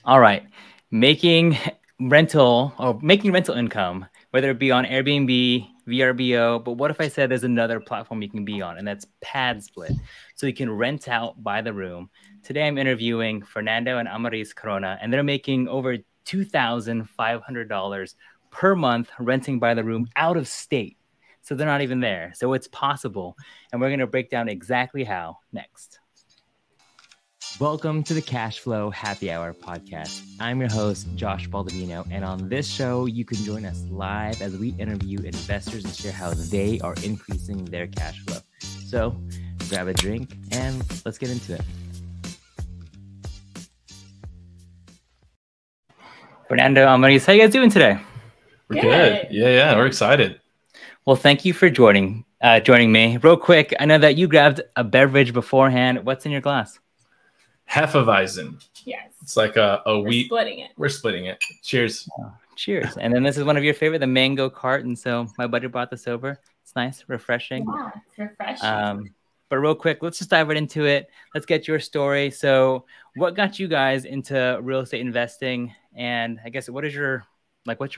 All right. Making rental income, whether it be on Airbnb, VRBO, but what if I said there's another platform you can be on, and that's PadSplit. So you can rent out by the room. Today I'm interviewing Fernando and Amaris Corona, and they're making over $2,500 per month renting by the room out of state. So they're not even there. So it's possible. And we're going to break down exactly how next. Welcome to the Cash Flow Happy Hour podcast. I'm your host, Josh Baldovino, and on this show, you can join us live as we interview investors and share how they are increasing their cash flow. So grab a drink and let's get into it. Fernando, Amaris, how you guys doing today? We're good. Yeah, we're excited. Well, thank you for joining me. Real quick, I know that you grabbed a beverage beforehand. What's in your glass? Hefeweizen. Yes. It's like a wheat. We're splitting it. Cheers. Oh, cheers. And then this is one of your favorite, the mango cart. And so my buddy brought this over. It's nice, refreshing. Yeah, it's refreshing. But real quick, let's just dive right into it. Let's get your story. So what got you guys into real estate investing? And I guess what's your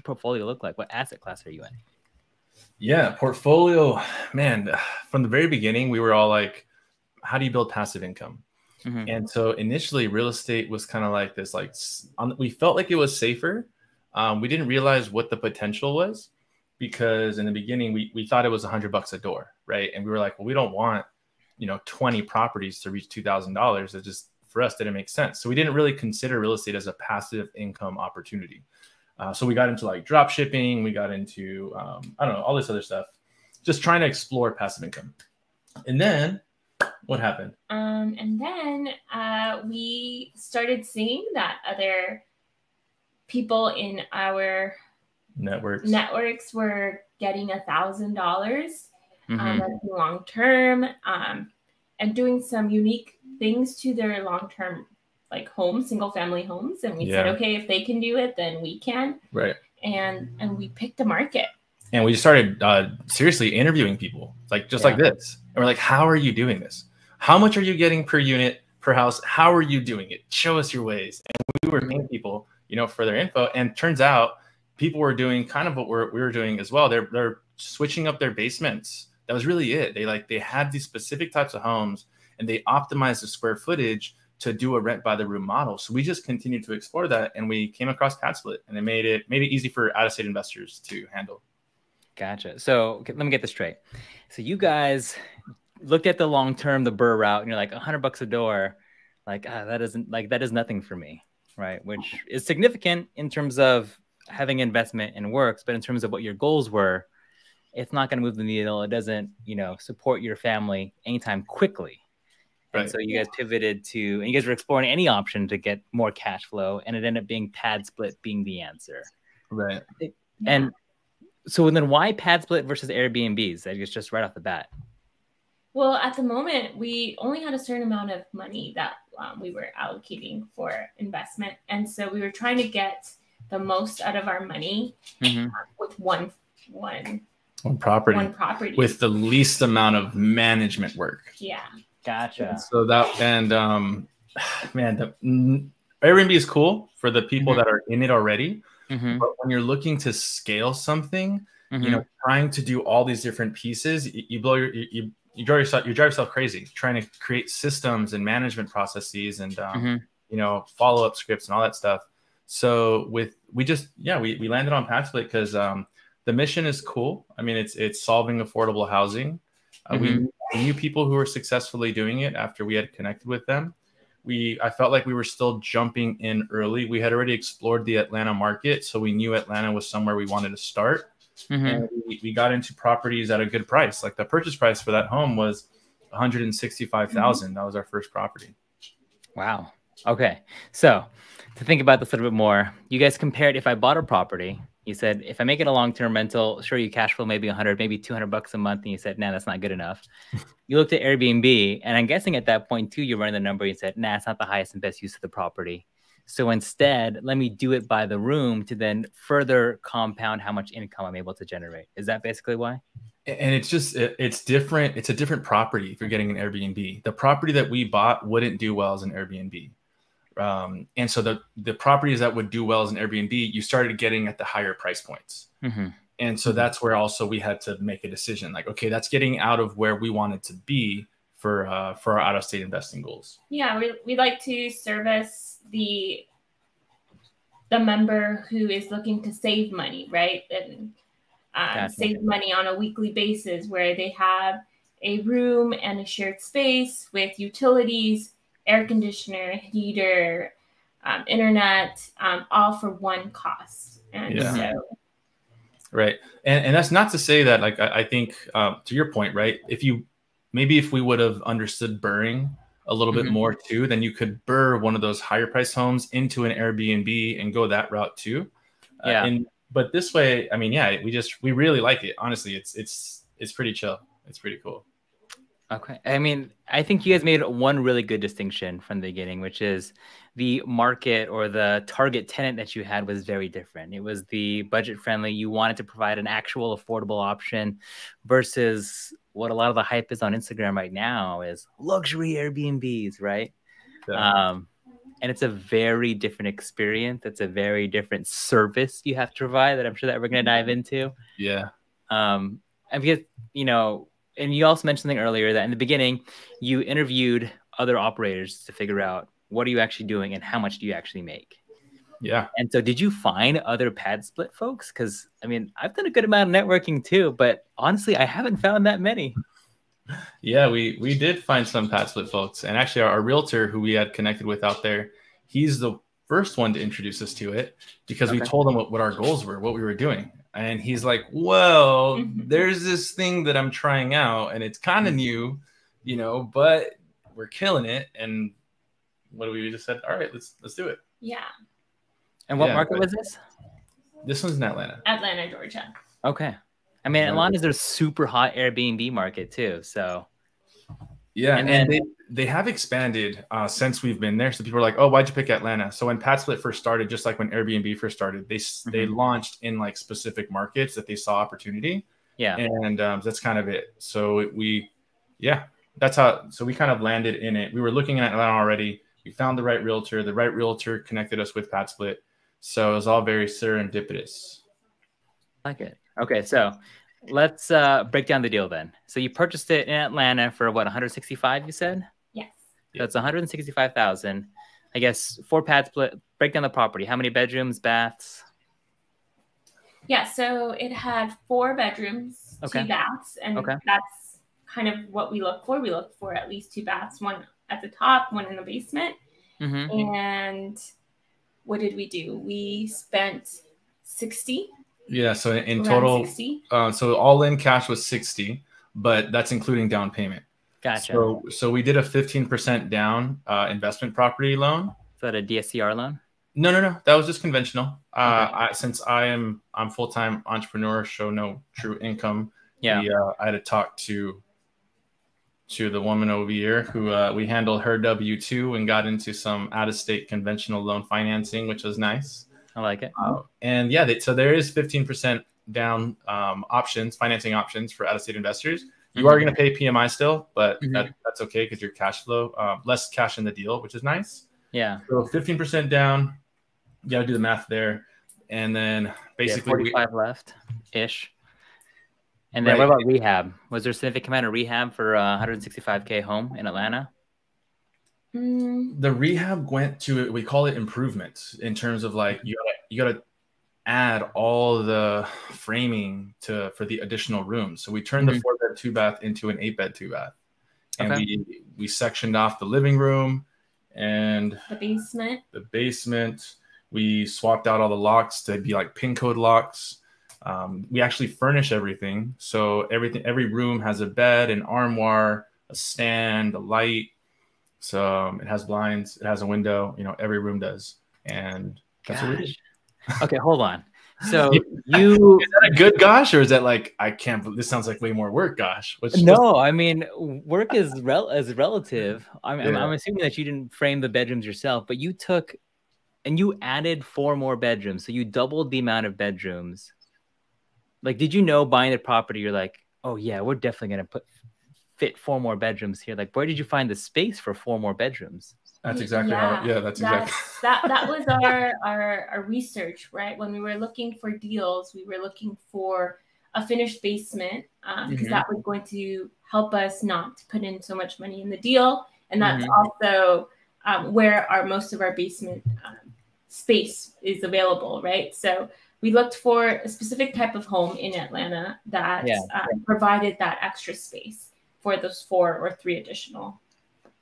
portfolio look like? What asset class are you in? Yeah, portfolio, man, from the very beginning, we were all like, how do you build passive income? Mm-hmm. And so initially real estate was kind of like this, we felt like it was safer. We didn't realize what the potential was because in the beginning, we thought it was $100 a door, right? And we were like, well, we don't want, 20 properties to reach $2,000. It just, for us, didn't make sense. So we didn't really consider real estate as a passive income opportunity. So we got into like drop shipping. We got into, all this other stuff, just trying to explore passive income. And then what happened? And then we started seeing that other people in our networks were getting $1,000 long term and doing some unique things to their long term single family homes. And we said, okay, if they can do it, then we can. Right. And we picked a market. And we started seriously interviewing people like this. And we're like, how are you doing this? How much are you getting per unit, per house? How are you doing it? Show us your ways. And we were paying people, for their info. And turns out people were doing kind of what we were doing as well. They're switching up their basements. That was really it. They had these specific types of homes and they optimized the square footage to do a rent by the room model. So we just continued to explore that. And we came across PadSplit and it made it easy for out-of-state investors to handle. Gotcha. So let me get this straight. So you guys looked at the long term, the BRRRR route, and you're like $100 a door. That is nothing for me, right? Which is significant in terms of having investment and works, but in terms of what your goals were, it's not going to move the needle. It doesn't, support your family anytime quickly. Right. And so you guys pivoted and you guys were exploring any option to get more cash flow, and it ended up being PadSplit being the answer. Right. And so then why PadSplit versus Airbnbs? I guess just right off the bat. Well, at the moment, we only had a certain amount of money that we were allocating for investment. And so we were trying to get the most out of our money with one property with the least amount of management work. Yeah. Gotcha. So Airbnb is cool for the people that are in it already. Mm-hmm. But when you're looking to scale something, trying to do all these different pieces, you drive yourself crazy trying to create systems and management processes and follow-up scripts and all that stuff. So we landed on PadSplit because the mission is cool. I mean, it's solving affordable housing. We knew people who were successfully doing it after we had connected with them. I felt like we were still jumping in early. We had already explored the Atlanta market, so we knew Atlanta was somewhere we wanted to start. And we got into properties at a good price. Like the purchase price for that home was $165,000. That was our first property. Wow. Okay. So to think about this a little bit more, you guys compared if I bought a property, you said, if I make it a long-term rental, sure, you cash flow maybe 100, maybe $200 a month. And you said, nah, that's not good enough. You looked at Airbnb, and I'm guessing at that point too, you running the number, you said, nah, it's not the highest and best use of the property. So instead, let me do it by the room to then further compound how much income I'm able to generate. Is that basically why? And it's different. It's a different property if you're getting an Airbnb. The property that we bought wouldn't do well as an Airbnb. And so the properties that would do well as an Airbnb, you started getting at the higher price points. And so that's where also we had to make a decision like, okay, that's getting out of where we wanted to be for our out-of-state investing goals. Yeah, we like to service the member who is looking to save money, right? And save money on a weekly basis where they have a room and a shared space with utilities, air conditioner, heater, internet, all for one cost. And so... Right. And that's not to say that, like, I think to your point, right? If we would have understood burring a little bit more too, then you could burr one of those higher priced homes into an Airbnb and go that route too. But this way, I mean, yeah, we really like it. Honestly, it's pretty chill. It's pretty cool. Okay. I mean, I think you guys made one really good distinction from the beginning, which is the market or the target tenant that you had was very different. It was the budget friendly. You wanted to provide an actual affordable option versus what a lot of the hype is on Instagram right now is luxury Airbnbs, right? Yeah. And it's a very different experience. It's a very different service you have to provide that I'm sure that we're going to dive into. Yeah. And because, and you also mentioned something earlier that in the beginning, you interviewed other operators to figure out what are you actually doing and how much do you actually make? Yeah. And so did you find other PadSplit folks? Because, I mean, I've done a good amount of networking too, but honestly, I haven't found that many. Yeah, we did find some PadSplit folks. And actually, our realtor who we had connected with out there, he's the first one to introduce us to it because we told him what our goals were, what we were doing. And he's like, well, there's this thing that I'm trying out and it's kind of new, but we're killing it. And what do we just said? All right, let's do it. Yeah. And what market was this? This one's in Atlanta. Atlanta, Georgia. Okay. I mean, Atlanta's a super hot Airbnb market too. So yeah, and they have expanded since we've been there. So people are like, oh, why'd you pick Atlanta? So when PadSplit first started, just like when Airbnb first started, they launched in like specific markets that they saw opportunity. Yeah. And that's kind of it. So that's how, so we kind of landed in it. We were looking at Atlanta already. We found the right realtor connected us with PadSplit. So it was all very serendipitous. I like it. Okay. So let's break down the deal then. So you purchased it in Atlanta for what, 165, you said? Yes. So it's 165,000. I guess for PadSplit, break down the property. How many bedrooms, baths? Yeah, so it had 4 bedrooms, 2 baths, and that's kind of what we look for. We look for at least 2 baths, one at the top, one in the basement. And what did we do? We spent 60. Yeah, so in total, so all in cash was 60, but that's including down payment. Gotcha. So we did a 15% down investment property loan. Is that a DSCR loan? No. That was just conventional. Since I'm full-time entrepreneur, show no true income. Yeah. I had to talk to the woman over here who we handled her W-2 and got into some out-of-state conventional loan financing, which was nice. I like it. And yeah, so there is 15% down financing options for out-of-state investors. You are going to pay PMI still, but that's okay because your cash flow, less cash in the deal, which is nice. Yeah. So 15% down. You got to do the math there. And then basically 45 left-ish. And then what about rehab? Was there a significant amount of rehab for a 165K home in Atlanta? The rehab went to, we call it improvements in terms of like, you gotta add all the framing for the additional rooms. So we turned the 4-bed 2-bath into an 8-bed 2-bath. And we sectioned off the living room and the basement. We swapped out all the locks to be like pin code locks. We actually furnish everything. So every room has a bed, an armoire, a stand, a light. So it has blinds, it has a window, every room does. And that's what we did. Okay, hold on. So is that a good gosh, or is that like, I can't believe this sounds like way more work, gosh? I mean, work is relative. I'm assuming that you didn't frame the bedrooms yourself, but you took and you added 4 more bedrooms. So you doubled the amount of bedrooms. Like, did you know buying the property, you're like, oh yeah, we're definitely going to fit 4 more bedrooms here. Like, where did you find the space for 4 more bedrooms? That's exactly how. Yeah, exactly. That was our research, right? When we were looking for deals, we were looking for a finished basement because that was going to help us not put in so much money in the deal, and that's also where most of our basement space is available, right? So we looked for a specific type of home in Atlanta that provided that extra space for those 4 or 3 additional.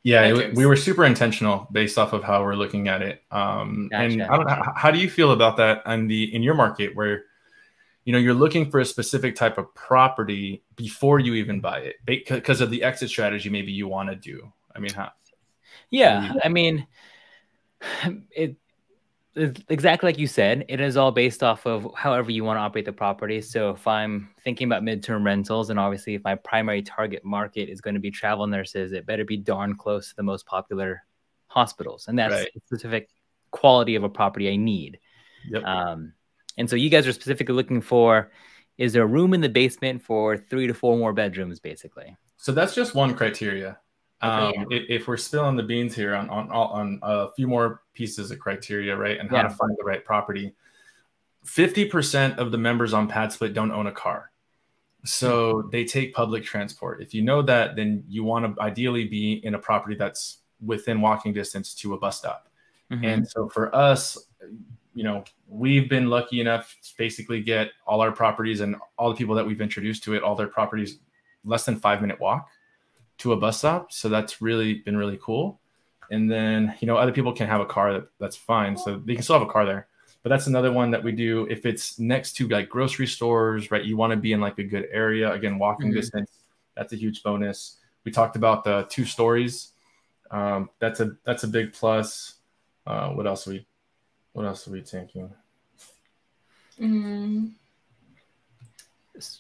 Yeah, we were super intentional based off of how we're looking at it. And I don't know, how do you feel about that in your market where, you know, you're looking for a specific type of property before you even buy it because of the exit strategy maybe you want to do? I mean, how? Yeah, I mean, it's exactly like you said, it is all based off of however you want to operate the property. So if I'm thinking about midterm rentals, and obviously if my primary target market is going to be travel nurses, it better be darn close to the most popular hospitals. And that's the specific quality of a property I need. Yep. And so you guys are specifically looking for, is there room in the basement for 3 to 4 more bedrooms, basically? So that's just one criteria. If we're spilling the beans here on a few more pieces of criteria, right, and how to find the right property, 50% of the members on PadSplit don't own a car, so they take public transport. If you know that, then you want to ideally be in a property that's within walking distance to a bus stop. And so for us, you know, we've been lucky enough to basically get all our properties and all the people that we've introduced to it, all their properties less than 5-minute walk to a bus stop. So that's really been really cool. And then, you know, other people can have a car, that's fine. So they can still have a car there. But that's another one that we do. If it's next to like grocery stores, right, you want to be in like a good area. Again, walking distance, that's a huge bonus. We talked about the 2 stories. That's a big plus. What else are we thinking?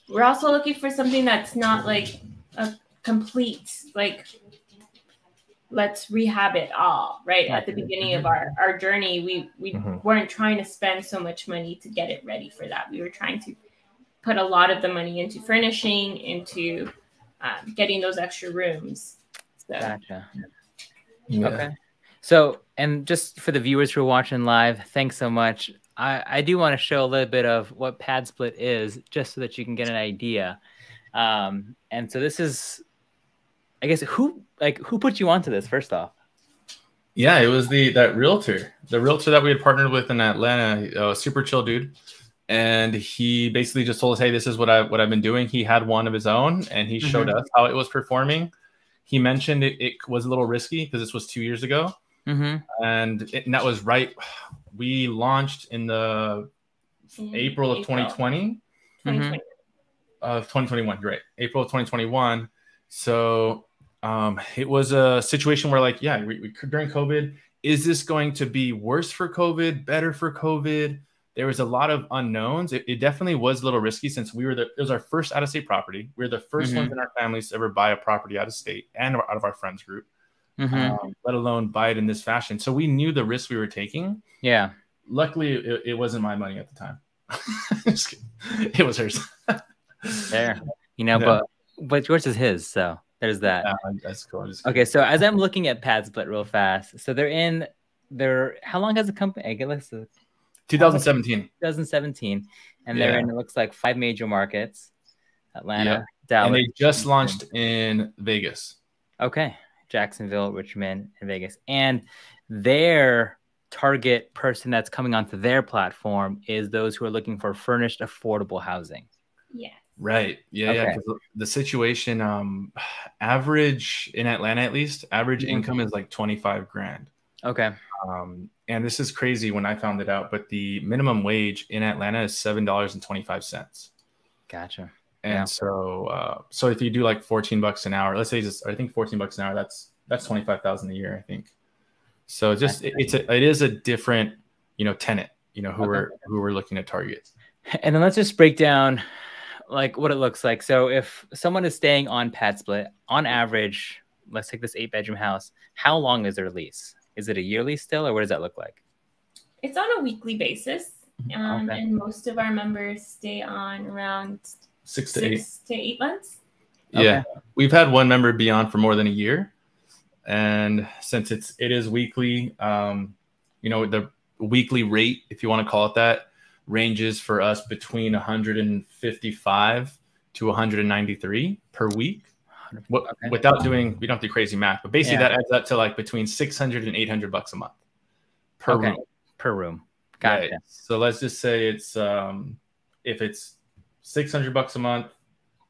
We're also looking for something that's not like a complete, like, let's rehab it all, right? At the beginning of our journey, we weren't trying to spend so much money to get it ready for that. We were trying to put a lot of the money into furnishing, into getting those extra rooms. So. Gotcha. Yeah. Okay. So, and just for the viewers who are watching live, thanks so much. I do want to show a little bit of what PadSplit is, just so that you can get an idea. And so this is, I guess, who put you onto this first off? Yeah, it was the realtor that we had partnered with in Atlanta, super chill dude. And he basically just told us, hey, this is what I've been doing. He had one of his own, and he showed us how it was performing. He mentioned it was a little risky because this was 2 years ago. And that was right. We launched in the April of 2020. 2021, right? April of 2021. So it was a situation where, like, yeah, we during COVID, is this going to be worse for COVID, better for COVID? There was a lot of unknowns. It definitely was a little risky since it was our first out-of-state property. We were the first ones in our families to ever buy a property out of state and out of our friends group, let alone buy it in this fashion. So we knew the risk we were taking. Yeah. Luckily, it wasn't my money at the time. Just kidding. It was hers. There, you know, but yours is his. So there's that. That's cool. Okay, so as I'm looking at PadSplit real fast, so how long has the company? I guess 2017. 2017, and they're in, it looks like 5 major markets: Atlanta, Dallas, and they just launched in Vegas. Okay, Jacksonville, Richmond, and Vegas, and their target person that's coming onto their platform is those who are looking for furnished, affordable housing. Yeah. Right. Yeah. Okay. Yeah. Because the situation, average in Atlanta, at least, average income is like 25 grand. Okay. And this is crazy when I found it out, but the minimum wage in Atlanta is $7.25. Gotcha. And so if you do like $14 an hour, let's say I think $14 an hour, that's 25,000 a year, I think. So just it is a different, tenant, who we're looking to target. And then let's just break down like what it looks like. So if someone is staying on PadSplit, on average, let's take this 8-bedroom house, how long is their lease? Is it a yearly still, or what does that look like? It's on a weekly basis. And most of our members stay on around 6 to 8 months. Yeah. Okay. We've had one member be on for more than a year. And since it is weekly, the weekly rate, if you want to call it that, ranges for us between 155 to 193 per week. Okay. Without doing, we don't do crazy math, but basically that adds up to like between 600 and 800 bucks a month per room. Per room. Gotcha. Right. So let's just say it's if it's 600 bucks a month,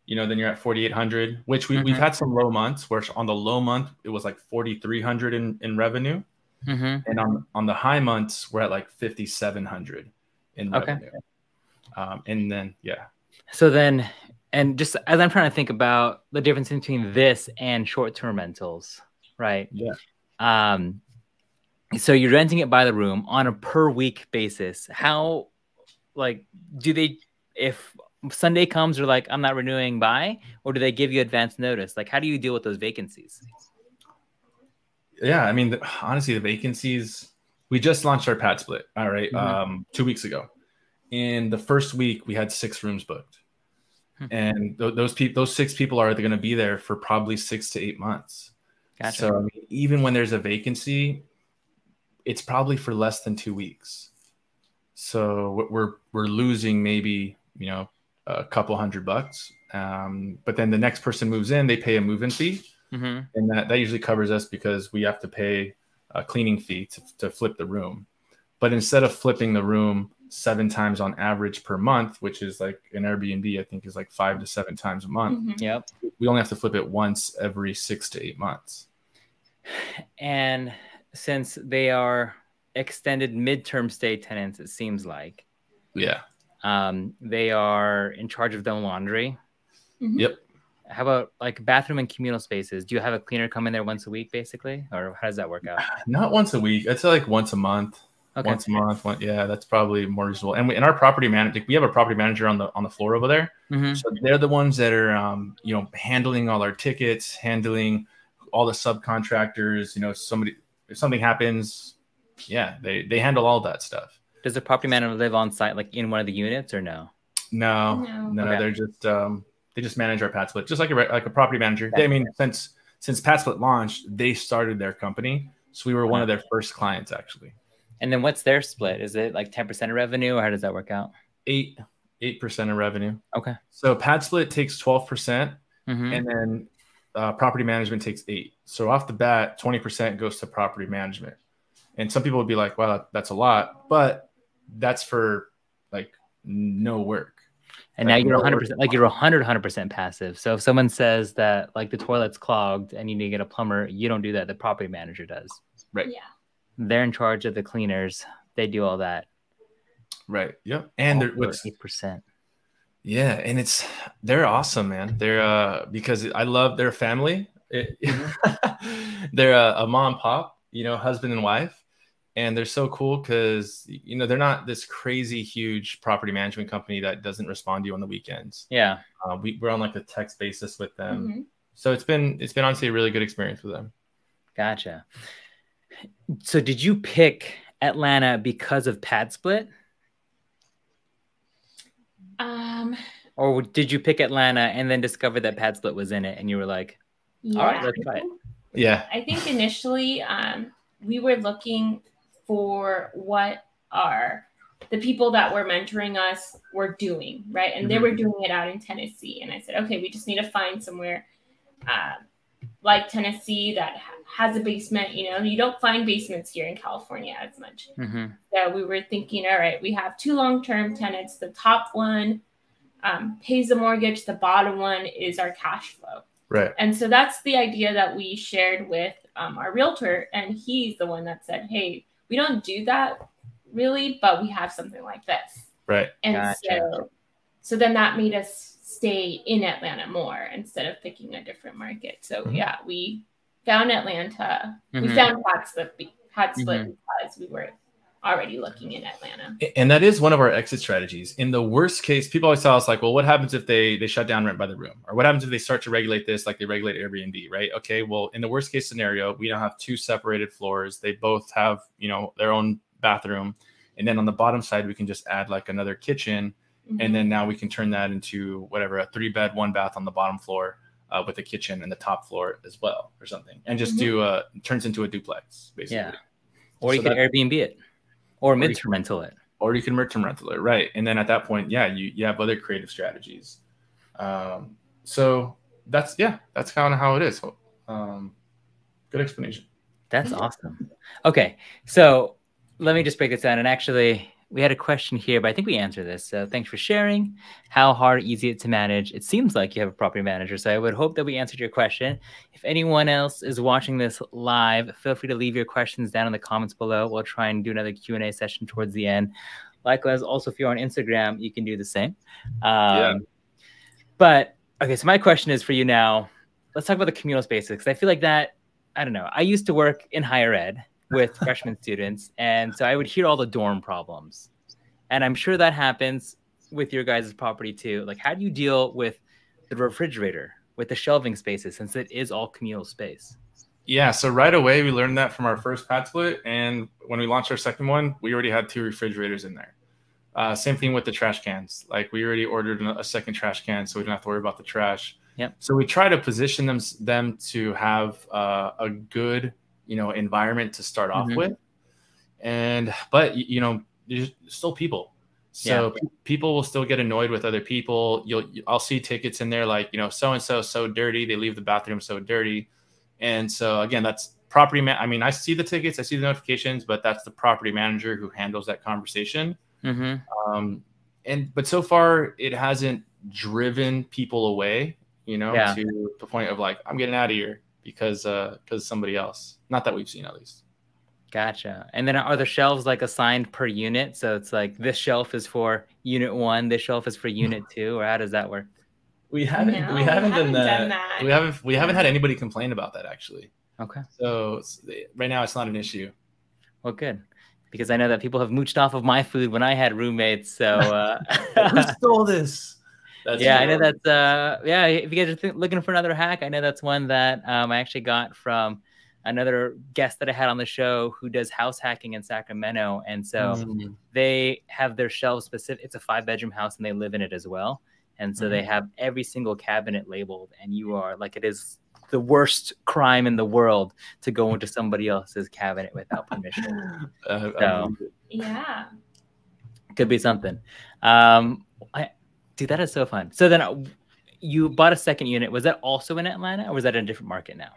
then you're at 4,800, which we've had some low months where on the low month it was like 4,300 in revenue, and on the high months we're at like 5,700 in revenue. And then So then, and just as I'm trying to think about the difference between this and short-term rentals, right? Yeah. So you're renting it by the room on a per week basis. How, like, do they, if Sunday comes, they're like, I'm not renewing by, or do they give you advance notice? Like, how do you deal with those vacancies? Yeah, I mean, honestly, the vacancies, we just launched our PadSplit, all right, 2 weeks ago. In the first week, we had 6 rooms booked. And those 6 people are going to be there for probably 6 to 8 months. Gotcha. So I mean, even when there's a vacancy, it's probably for less than 2 weeks. So we're losing maybe, a couple $100. But then the next person moves in, they pay a move-in fee. And that usually covers us because we have to pay a cleaning fee to flip the room. But instead of flipping the room 7 times on average per month, which is like an Airbnb, I think is like 5 to 7 times a month. Yep. We only have to flip it once every 6 to 8 months. And since they are extended midterm stay tenants, it seems like. Yeah. They are in charge of their own laundry. Yep. How about like bathroom and communal spaces? Do you have a cleaner come in there once a week, basically? Or how does that work out? Not once a week. I'd say like once a month. Okay. Once a month. That's probably more reasonable. And in our property manager, we have a property manager on the floor over there. So they're the ones that are, handling all our tickets, handling all the subcontractors. If something happens, they handle all that stuff. Does the property manager live on site, like in one of the units, or no? No. Okay. They're just they just manage our PadSplit, just like a property manager. I mean, since PadSplit launched, they started their company, so we were one of their first clients actually. And then what's their split? Is it like 10% of revenue, or how does that work out? 8% of revenue. Okay. So PadSplit takes 12%, and then property management takes 8%. So off the bat, 20% goes to property management. And some people would be like, "Wow, that's a lot," but that's for like no work. And like, now you're 100%, like you're 100% passive. So if someone says that like the toilet's clogged and you need to get a plumber, you don't do that. The property manager does. Right. Yeah. They're in charge of the cleaners. They do all that. Right. Yep. And they're 8%. Yeah, and they're awesome, man. They're because I love their family. They're a mom and pop, husband and wife. And they're so cool because, they're not this crazy huge property management company that doesn't respond to you on the weekends. Yeah. We're on like a text basis with them. So it's been honestly a really good experience with them. Gotcha. So did you pick Atlanta because of PadSplit? Or did you pick Atlanta and then discover that PadSplit was in it and you were like, all right, let's try it? Yeah. I think initially we were looking for what the people that were mentoring us were doing, right? And they were doing it out in Tennessee. And I said, okay, we just need to find somewhere like Tennessee that has a basement. You don't find basements here in California as much. So we were thinking, all right, we have 2 long-term tenants. The top one pays the mortgage. The bottom one is our cash flow. Right. And so that's the idea that we shared with our realtor. And he's the one that said, hey, we don't do that really, but we have something like this. Right. And Gotcha. so then that made us stay in Atlanta more instead of picking a different market. So we found Atlanta. We found PadSplit because we were already looking in Atlanta. And that is one of our exit strategies. In the worst case, people always tell us like, well, what happens if they shut down rent by the room? Or what happens if they start to regulate this like they regulate Airbnb, right? Okay, well, in the worst case scenario, we now have 2 separated floors. They both have, their own bathroom. And then on the bottom side, we can just add like another kitchen. And then now we can turn that into whatever, a 3-bed, 1-bath on the bottom floor. with a kitchen in the top floor as well or something, and just do turns into a duplex basically. Yeah. Or you could Airbnb it, or midterm rental it. Or you can midterm rental it, right? And then at that point, you have other creative strategies. So that's kind of how it is. Good explanation. That's awesome. Okay, so let me just break this down. And actually, we had a question here, but I think we answered this. So thanks for sharing. How hard, easy to manage? It seems like you have a property manager, so I would hope that we answered your question. If anyone else is watching this live, feel free to leave your questions down in the comments below. We'll try and do another Q&A session towards the end. Likewise, also, if you're on Instagram, you can do the same. But, okay, so my question is for you now. Let's talk about the communal spaces, because I feel like that, I don't know. I used to work in higher ed with freshman students, and so I would hear all the dorm problems. And I'm sure that happens with your guys' property too. Like, how do you deal with the refrigerator, with the shelving spaces, since it is all communal space? Yeah, so right away we learned that from our first PadSplit, and when we launched our second one, we already had 2 refrigerators in there. Same thing with the trash cans. Like, we already ordered a second trash can, so we don't have to worry about the trash. Yep. So we try to position them to have a good, environment to start off with, but there's still people, so people will still get annoyed with other people. I'll see tickets in there like, so and so dirty, they leave the bathroom so dirty, and so again, that's property I mean, I see the tickets, I see the notifications, but that's the property manager who handles that conversation. But so far it hasn't driven people away, to the point of like, I'm getting out of here because somebody else. Not that we've seen, at least. Gotcha. And then are the shelves like assigned per unit? So it's like this shelf is for unit 1, this shelf is for unit 2, or how does that work? We haven't done that. We haven't had anybody complain about that, actually. Okay. So right now it's not an issue. Well, good. Because I know that people have mooched off of my food when I had roommates. So who stole this? That's true. I know that's if you guys are looking for another hack, I know that's one that I actually got from another guest that I had on the show who does house hacking in Sacramento. And so they have their shelves specific. It's a 5-bedroom house and they live in it as well. And so they have every single cabinet labeled, and you are like, it is the worst crime in the world to go into somebody else's cabinet without permission. Could be something. Dude, that is so fun. So then you bought a second unit. Was that also in Atlanta, or was that in a different market now?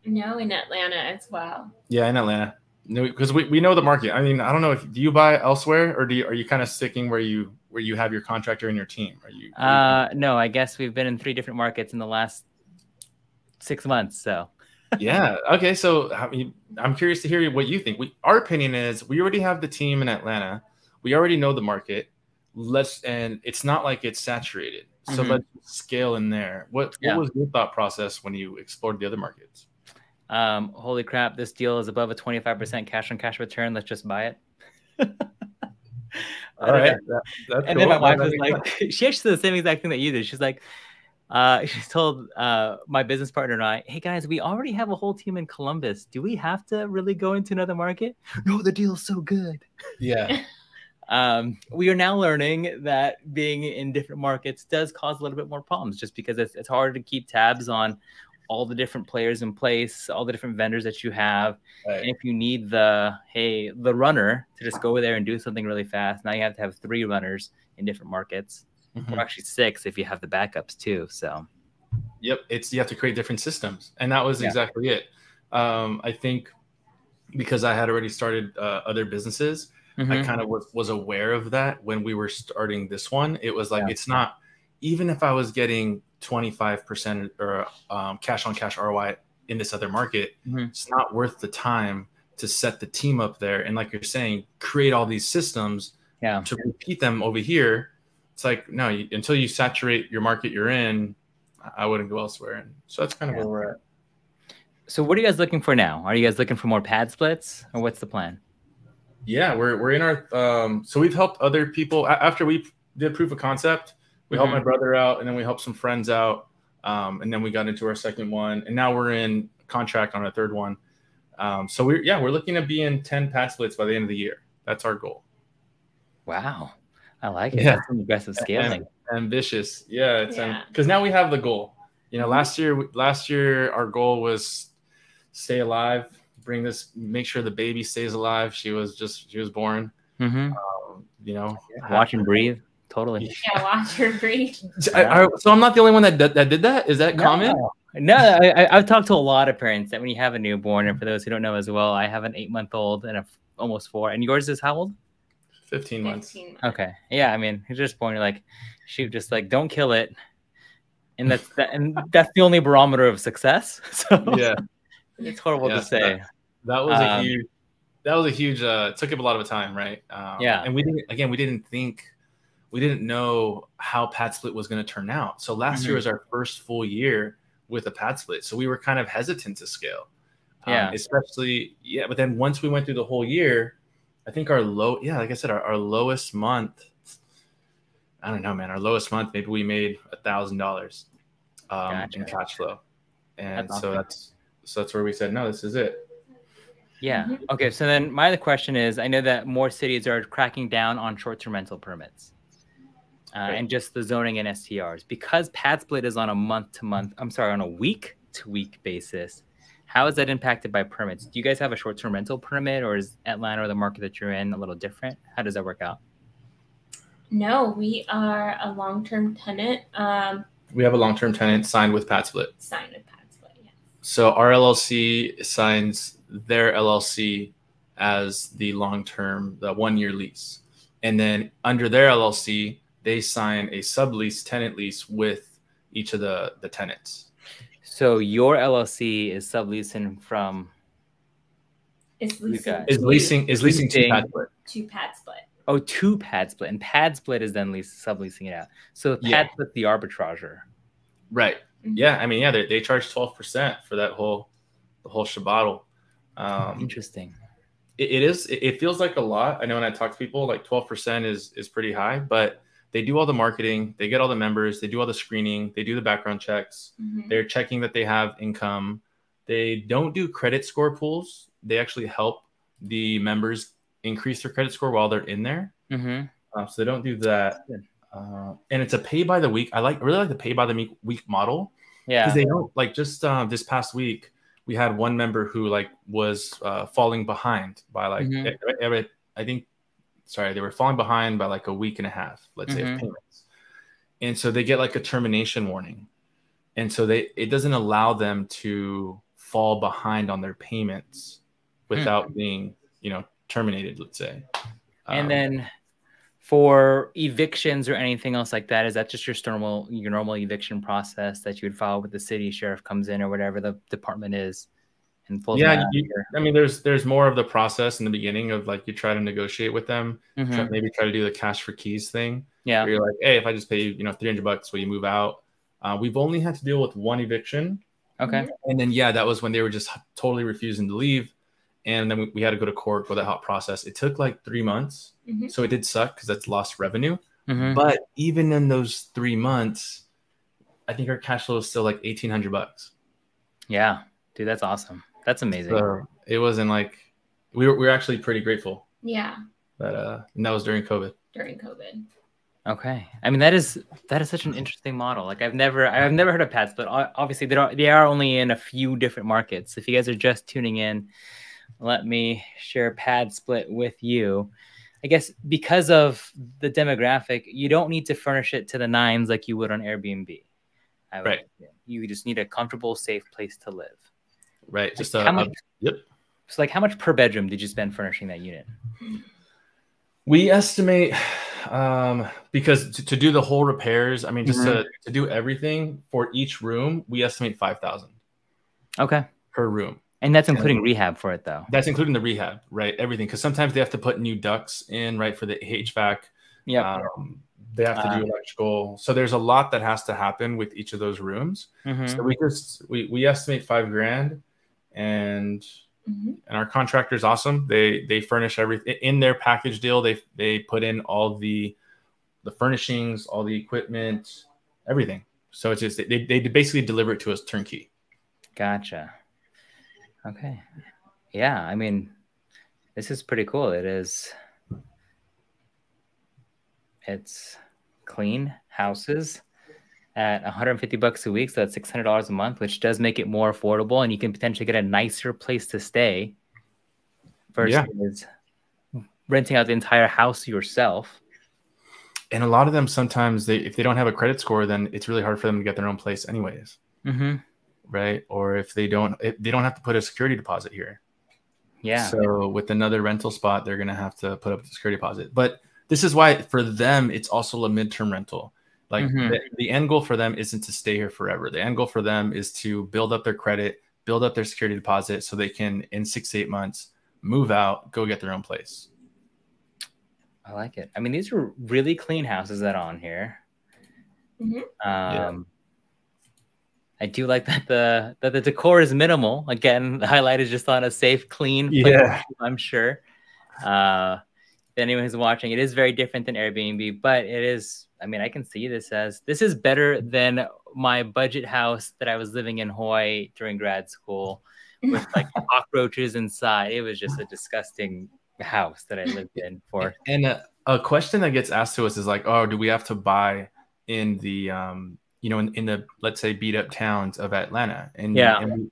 No, in Atlanta as well. Yeah, in Atlanta. No, because we know the market. I mean, I don't know do you buy elsewhere, or are you kind of sticking where you have your contractor and your team? No, I guess we've been in 3 different markets in the last 6 months. So yeah. Okay. So I'm curious to hear what you think. Our opinion is we already have the team in Atlanta. We already know the market. And it's not like it's saturated. So let's scale in there. What was your thought process when you explored the other markets? Holy crap, this deal is above a 25% cash on cash return. Let's just buy it. All right. That's and cool. Then my wife was like, she actually said the same exact thing that you did. She's like, she's told my business partner and I, hey guys, we already have a whole team in Columbus. Do we have to really go into another market? No, the deal's so good. Yeah. We are now learning that being in different markets does cause a little bit more problems, just because it's hard to keep tabs on all the different players in place, all the different vendors that you have. Right. And if you need the runner to just go there and do something really fast, now you have to have 3 runners in different markets, or actually 6 if you have the backups too. So yep, you have to create different systems, and that was exactly it. I think because I had already started other businesses, I kind of was aware of that when we were starting this one. It was like, it's not, even if I was getting 25% or cash on cash ROI in this other market, it's not worth the time to set the team up there. And like you're saying, create all these systems to repeat them over here. It's like, no, until you saturate your market you're in, I wouldn't go elsewhere. And so that's kind of where we're at. So what are you guys looking for now? Are you guys looking for more pad splits, or what's the plan? Yeah, we're in our so we've helped other people after we did proof of concept. We helped my brother out, and then we helped some friends out, and then we got into our second one, and now we're in contract on our third one. So we're looking to be in 10 pad splits by the end of the year. That's our goal. Wow, I like it. Yeah. That's some aggressive scaling. Ambitious, yeah. Because now we have the goal. You know, last year our goal was stay alive, make sure the baby stays alive. She was born. You know, watch and breathe. Totally. Yeah, watch her breathe. So I'm not the only one that did that. Is that common? No, I've talked to a lot of parents that when you have a newborn, and for those who don't know as well, I have an 8-month-old and almost 4. And yours is how old? 15 months. Okay. Yeah, I mean, he's just born. You're like, shoot, just like don't kill it. And that's the only barometer of success. So yeah, it's horrible to say. That was a huge. It took up a lot of time, right? And we didn't know how PadSplit was going to turn out. So last year was our first full year with a PadSplit, so we were kind of hesitant to scale. But then once we went through the whole year, I think like I said, our lowest month. I don't know, man. Our lowest month, maybe we made $1,000 in cash flow, and that's where we said, no, this is it. Yeah. Okay. So then my other question is, I know that more cities are cracking down on short-term rental permits and just the zoning and STRs, because PadSplit is on a week-to-week basis. How is that impacted by permits? Do you guys have a short-term rental permit, or is Atlanta or the market that you're in a little different? How does that work out? No, we are a long-term tenant. We have a long-term tenant signed with PadSplit. Yeah. So our LLC signs their LLC as the long-term, the 1-year lease. And then under their LLC, they sign a sublease tenant lease with each of the tenants. So your LLC is subleasing from... Is leasing to PadSplit. To PadSplit. Oh, to PadSplit. And PadSplit is then subleasing it out. So PadSplit's the arbitrager. Right. Yeah. I mean, they charge 12% for that whole shabaddle. Interesting. It feels like a lot. I know when I talk to people, like 12% is pretty high, but they do all the marketing, they get all the members, they do all the screening, they do the background checks, they're checking that they have income. They don't do credit score pools. They actually help the members increase their credit score while they're in there. So they don't do that. And it's a pay by the week. I really like the pay by the week model. Yeah. Because they don't like this past week, we had one member who was falling behind by they were falling behind by a week and a half, let's say, of payments. And so they get a termination warning. And so it doesn't allow them to fall behind on their payments without being, terminated, let's say. And then for evictions or anything else like that, is that just your normal eviction process that you would follow with the city sheriff comes in or whatever the department is and pulls them out? I mean, there's more of the process in the beginning of you try to negotiate with them, maybe try to do the cash for keys thing. Yeah. Where you're like, hey, if I just pay you, $300, will you move out? We've only had to deal with one eviction. Okay. And then, that was when they were just totally refusing to leave. And then we had to go to court for the hot process. It took 3 months. So it did suck because that's lost revenue. But even in those 3 months, I think our cash flow is still $1,800. Yeah, dude, that's awesome. That's amazing. So it wasn't we were actually pretty grateful. Yeah. But and that was during COVID. Okay. I mean, that is such an interesting model. I've never heard of PadSplit. Obviously, they are only in a few different markets. If you guys are just tuning in, let me share PadSplit with you. I guess because of the demographic, you don't need to furnish it to the nines like you would on Airbnb. Right. You just need a comfortable, safe place to live. Right. Just yep. So how much per bedroom did you spend furnishing that unit? We estimate because to do the whole repairs, I mean, just to do everything for each room, we estimate $5,000. Okay. Per room. And that's including rehab for it, though. That's including the rehab, right? Everything. Because sometimes they have to put new ducts in, right, for the HVAC. Yeah. They have to do electrical. So there's a lot that has to happen with each of those rooms. So we estimate $5,000, and our contractor is awesome. They furnish everything in their package deal. They put in all the furnishings, all the equipment, everything. So it's just they basically deliver it to us turnkey. Gotcha. Okay. Yeah, I mean, this is pretty cool. It's clean houses. at 150 bucks a week. So that's $600 a month, which does make it more affordable, and you can potentially get a nicer place to stay versus renting out the entire house yourself. And a lot of them, sometimes if they don't have a credit score, then it's really hard for them to get their own place anyways. Right. Or if they don't have to put a security deposit here. Yeah. So with another rental spot, they're going to have to put up the security deposit. But this is why for them, it's also a midterm rental. Like the end goal for them isn't to stay here forever. The end goal for them is to build up their credit, build up their security deposit so they can, in 6 to 8 months, move out, go get their own place. I like it. I mean, these are really clean houses that are on here. I do like that the decor is minimal. Again, the highlight is just on a safe, clean place, I'm sure. Anyone who's watching, it is very different than Airbnb, but it is, I mean, I can see this is better than my budget house that I was living in Hawaii during grad school with like cockroaches inside. It was just a disgusting house that I lived in for. And a question that gets asked to us is like, oh, do we have to buy in the in the, let's say, beat up towns of Atlanta? And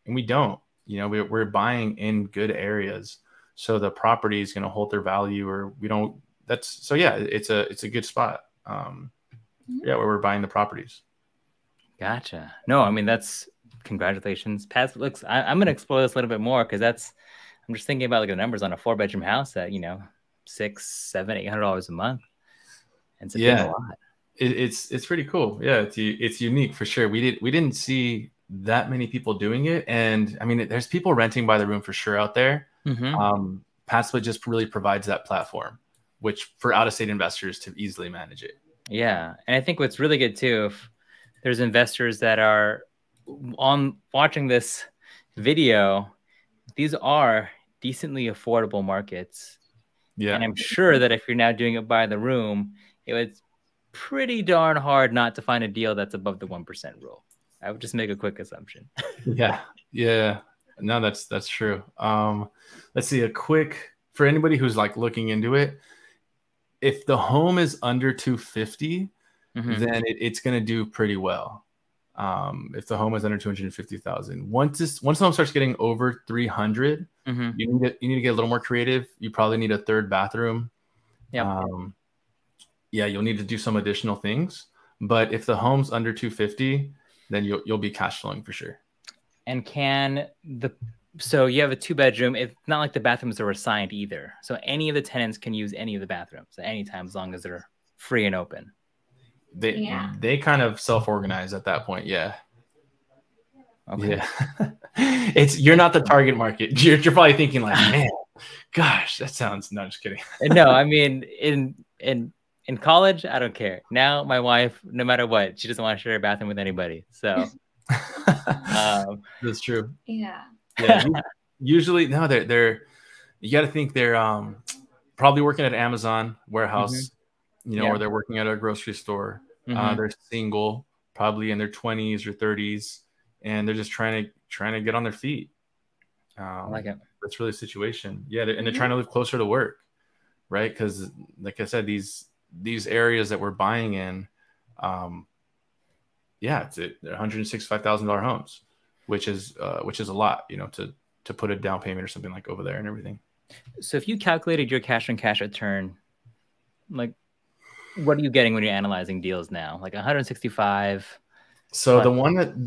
we don't. We're buying in good areas, so the property is going to hold their value, or we don't. It's a good spot. Where we're buying the properties. Gotcha. No, I mean, that's congratulations. PadSplit, I'm going to explore this a little bit more, because I'm just thinking about like the numbers on a 4-bedroom house at, $600, $700, $800 a month. And it's a lot. It's pretty cool. Yeah, it's unique for sure. We didn't see that many people doing it, and I mean, there's people renting by the room for sure out there. PadSplit just really provides that platform, which for out-of-state investors to easily manage it. Yeah, and I think what's really good too, if there's investors that are watching this video, these are decently affordable markets. Yeah, and I'm sure that if you're now doing it by the room, it was pretty darn hard not to find a deal that's above the 1% rule. I would just make a quick assumption. Yeah. No, that's true. Let's see, for anybody who's like looking into it, if the home is under 250, then it's going to do pretty well. If the home is under 250,000, once the home starts getting over 300, you need to get a little more creative. You probably need a third bathroom. You'll need to do some additional things. But if the home's under 250, then you'll be cash flowing for sure. And so you have a 2-bedroom. It's not like the bathrooms are assigned either. So any of the tenants can use any of the bathrooms at any time, as long as they're free and open. They kind of self-organize at that point. Yeah. Okay. Yeah. You're not the target market. You're probably thinking like, man, gosh, that sounds, no, just kidding. No, I mean, in college, I don't care. Now my wife, no matter what, she doesn't want to share a bathroom with anybody. So that's true. Yeah. Usually, no, you got to think they're probably working at Amazon warehouse, or they're working at a grocery store. They're single, probably in their 20s or 30s, and they're just trying to get on their feet. I like it. That's really the situation. Yeah, and they're trying to live closer to work, right? Because, like I said, these areas that we're buying in, they're $165,000 homes, which is a lot, to put a down payment or something like over there and everything. So if you calculated your cash on cash return, like, what are you getting when you're analyzing deals now? Like 165. So the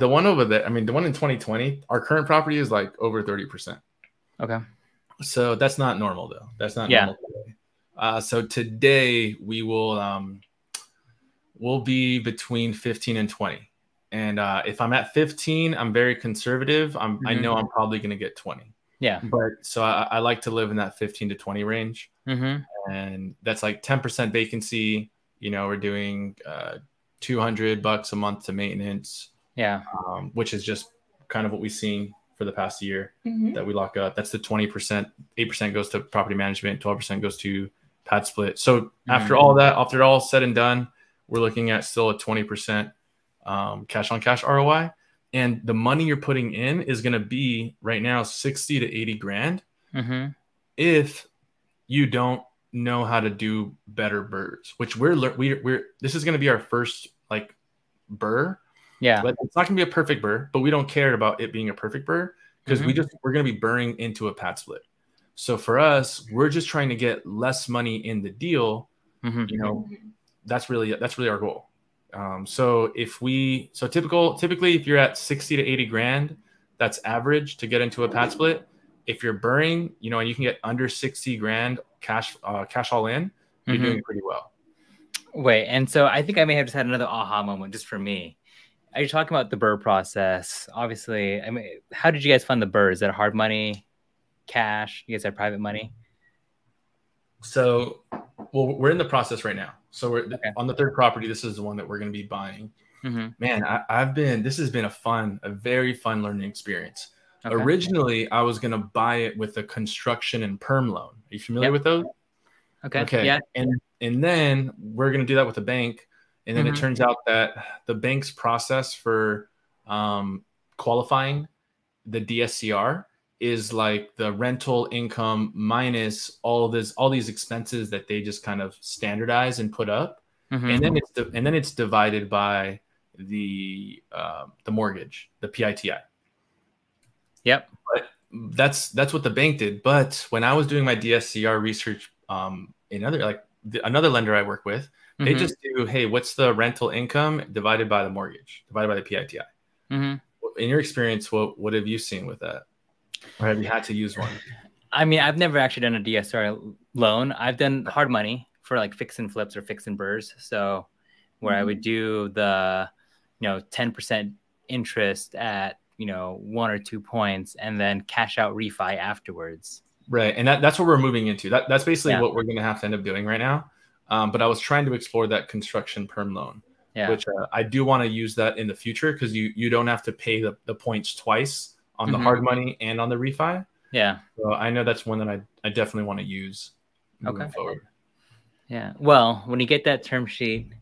one over there, I mean, the one in 2020, our current property is like over 30%. Okay. So that's not normal though. That's not normal today. So today we will we'll be between 15 and 20. And if I'm at 15, I'm very conservative. I know I'm probably going to get 20. Yeah. But so I like to live in that 15 to 20 range. And that's like 10% vacancy. We're doing $200 a month to maintenance. Yeah. Which is just kind of what we've seen for the past year that we lock up. That's the 20%. 8% goes to property management. 12% goes to PadSplit. So after all said and done, we're looking at still a 20% cash on cash ROI. And the money you're putting in is going to be right now 60 to 80 grand. If you don't know how to do better birds, which we're this is going to be our first like BRRRR. Yeah. But it's not going to be a perfect BRRRR, but we don't care about it being a perfect BRRRR because we're going to be BRRRing into a PadSplit. So for us, we're just trying to get less money in the deal. You know, that's really our goal. So typically if you're at 60 to 80 grand, that's average to get into a PadSplit. If you're BRRRing, you know, and you can get under 60 grand cash all in, you're doing pretty well. Wait, and so I think I may have just had another aha moment just for me. Are you talking about the BRRRR process? Obviously, I mean, how did you guys fund the BRRRR? Is that hard money, cash? You guys have private money? So, well, we're in the process right now. So we're on the third property. This is the one that we're going to be buying. Man, this has been a very fun learning experience. Okay. Originally, I was going to buy it with a construction and perm loan. Are you familiar with those? Okay. Yeah. And then we're going to do that with a bank. And then it turns out that the bank's process for qualifying the DSCR is like the rental income minus all these expenses that they just kind of standardize and put up. And then it's divided by the mortgage, the PITI. Yep. But that's what the bank did. But when I was doing my DSCR research, another lender I work with, they just do, hey, what's the rental income divided by the mortgage, divided by the PITI? In your experience, what have you seen with that? Or have you had to use one? I mean, I've never actually done a DSCR loan. I've done hard money for like fix and flips or fix and BRRRRs. So where I would do the, 10% interest at, 1 or 2 points and then cash out refi afterwards. Right. And that's what we're moving into. That's basically what we're going to have to end up doing right now. But I was trying to explore that construction perm loan, which I do want to use that in the future because you don't have to pay the points twice on the hard money and on the refi. Yeah. So I know that's one that I definitely want to use moving forward. Yeah. Well, when you get that term sheet,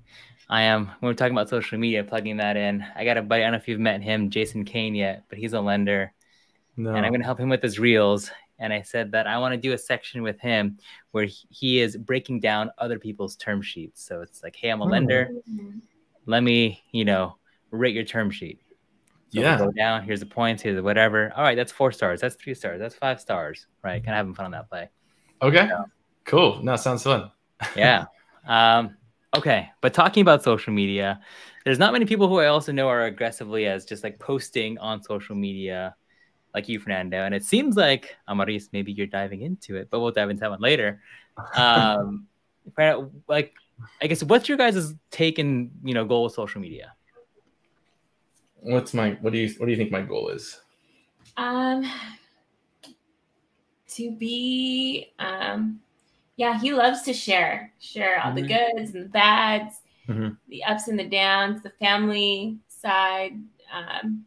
when we're talking about social media, plugging that in. I got a buddy, I don't know if you've met him, Jason Kane yet, but he's a lender. No. And I'm going to help him with his reels. And I said that I want to do a section with him where he is breaking down other people's term sheets. So it's like, hey, I'm a lender. Let me, rate your term sheet. So we'll go down. Here's the points. Here's the whatever. All right, that's 4 stars. That's 3 stars. That's 5 stars. Right? Kind of having fun on that play. Okay. Cool. No, sounds fun. Yeah. Okay. But talking about social media, there's not many people who I also know are aggressively as just like posting on social media like you, Fernando. And it seems like, Amaris, maybe you're diving into it, but we'll dive into that one later. Like, I guess, what's your guys' take and, goal with social media? What do you think my goal is? To be, he loves to share all the goods and the bads, the ups and the downs, the family side.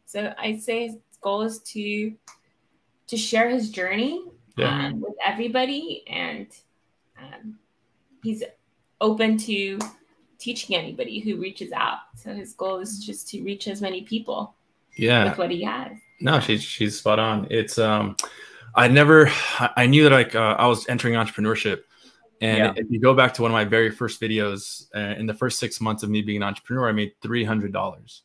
So I'd say his goal is to share his journey with everybody, and he's open to teaching anybody who reaches out. So his goal is just to reach as many people with what he has. No, she's spot on. It's I knew that I was entering entrepreneurship. And if you go back to one of my very first videos, in the first 6 months of me being an entrepreneur, I made $300.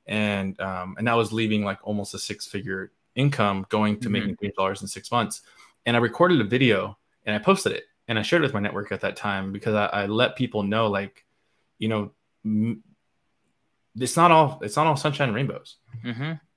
And that was leaving like almost a 6-figure income going to making $300 in 6 months. And I recorded a video and I posted it and I shared it with my network at that time because I let people know, like, it's not all sunshine and rainbows.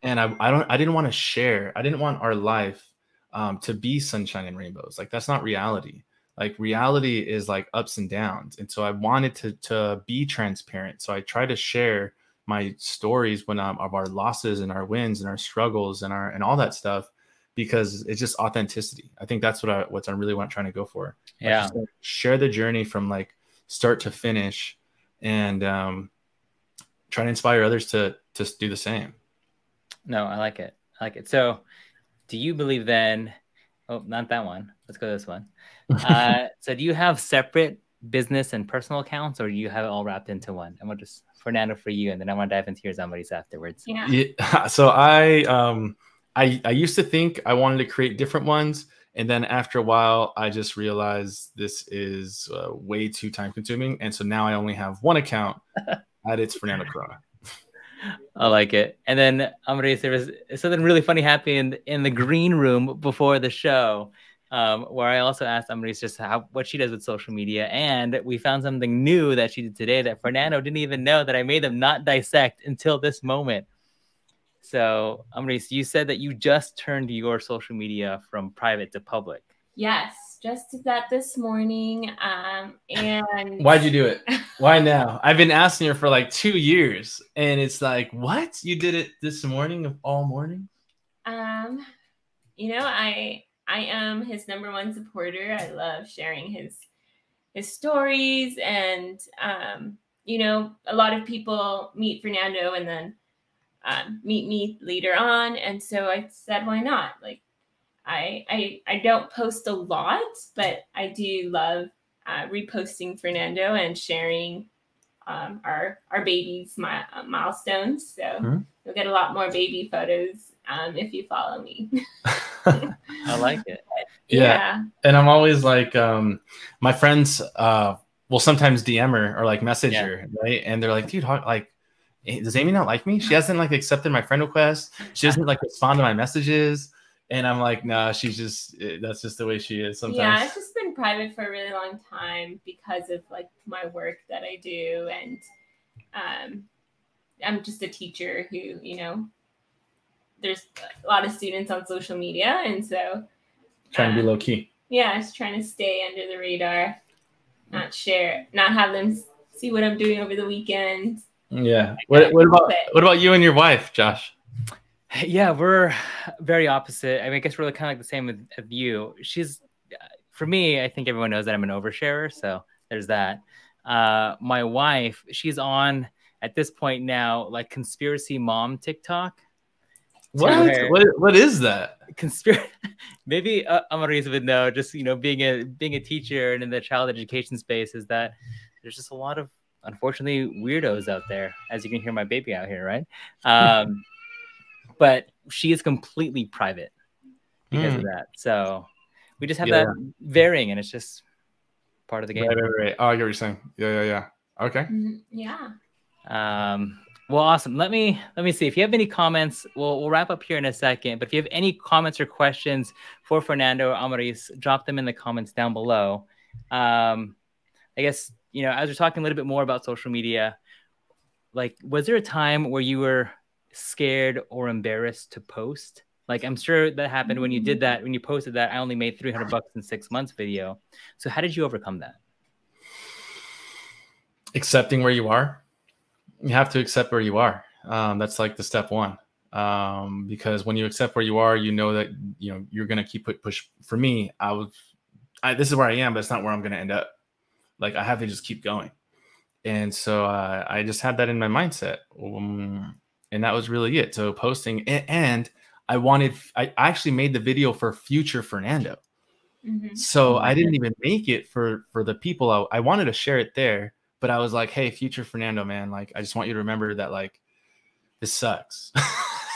And I didn't want to share. I didn't want our life to be sunshine and rainbows. Like, that's not reality. Like, reality is like ups and downs. And so I wanted to be transparent. So I try to share my stories of our losses and our wins and our struggles and all that stuff, because it's just authenticity. I think that's what I really trying to go for. Yeah. Like, just share the journey from like start to finish, and try to inspire others to do the same. No, I like it. So do you believe then, oh, not that one. Let's go to this one. So do you have separate business and personal accounts, or do you have it all wrapped into one? And we'll just, Fernando, for you, and then I want to dive into yours, Amaris, afterwards. Yeah. So I used to think I wanted to create different ones. And then after a while, I just realized this is way too time consuming. And so now I only have one account, and it's Fernando Corona. I like it. And then Amaris, there was something really funny happening in the green room before the show, where I also asked Amaris just what she does with social media, and we found something new that she did today that Fernando didn't even know, that I made them not dissect until this moment. So, Amaris, you said that you just turned your social media from private to public. Yes, just did that this morning. And why'd you do it? Why now? I've been asking her for like 2 years, and it's like, what? You did it this morning of all mornings? You know, I am his #1 supporter. I love sharing his stories, and you know, a lot of people meet Fernando and then meet me later on, and so I said, why not? Like, I don't post a lot, but I do love reposting Fernando and sharing our baby's milestones. So you'll get a lot more baby photos if you follow me. I like it. Yeah. And I'm always like, my friends will sometimes DM her or like message her, right? And they're like, dude, like, does Amy not like me? She hasn't like accepted my friend request. She doesn't like respond to my messages. And I'm like, nah, she's just, that's just the way she is sometimes. Yeah, it's just been private for a really long time because of like my work that I do. And I'm just a teacher who, you know, there's a lot of students on social media. And so trying to be low key. Yeah, just trying to stay under the radar, not have them see what I'm doing over the weekend. Yeah. What about you and your wife, Josh? Yeah, we're very opposite. I mean, I guess we're kind of like the same with you. She's, for me, I think everyone knows that I'm an oversharer, so there's that. My wife, she's on at this point now like conspiracy mom TikTok. What is that? Maybe Amaris would know. Just, you know, being a teacher and in the child education space, is that there's just a lot of, unfortunately, weirdos out there, as you can hear my baby out here, right? But she is completely private because of that. So we just have that varying, and it's just part of the game. Right. Oh, I get what you're saying. Yeah. Okay. Yeah. Well, awesome. Let me see if you have any comments. We'll wrap up here in a second. But if you have any comments or questions for Fernando or Amaris, drop them in the comments down below. I guess, you know, as we're talking a little bit more about social media, like, was there a time where you were scared or embarrassed to post? Like, I'm sure that happened when you did that, when you posted that I only made $300 in 6 months video. So how did you overcome that? Accepting where you are. You have to accept where you are. That's like the step one. Because when you accept where you are, you know that, you know, you're going to keep push. For me, this is where I am, but it's not where I'm going to end up. Like, I have to just keep going. And so I just had that in my mindset. And that was really it. So posting, and I actually made the video for future Fernando. So I didn't even make it for the people. I wanted to share it there, but I was like, hey, future Fernando, man, like, I just want you to remember that, like, this sucks.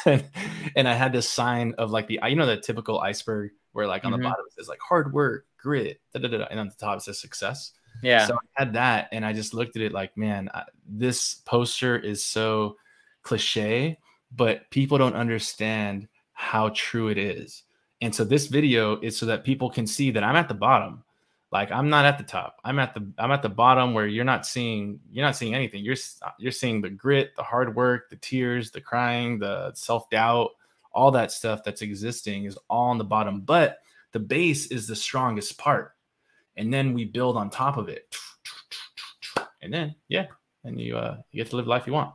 and I had this sign of like the typical iceberg where like on the bottom it says like hard work, grit, and on the top it says success. Yeah. So I had that, and I just looked at it like, man, this poster is so cliche, but people don't understand how true it is. And so this video is so that people can see that I'm at the bottom. Like, I'm not at the top. I'm at the bottom where you're not seeing anything. You're seeing the grit, the hard work, the tears, the crying, the self-doubt, all that stuff that's existing is all on the bottom. But the base is the strongest part. And then we build on top of it. And then, and you get to live the life you want.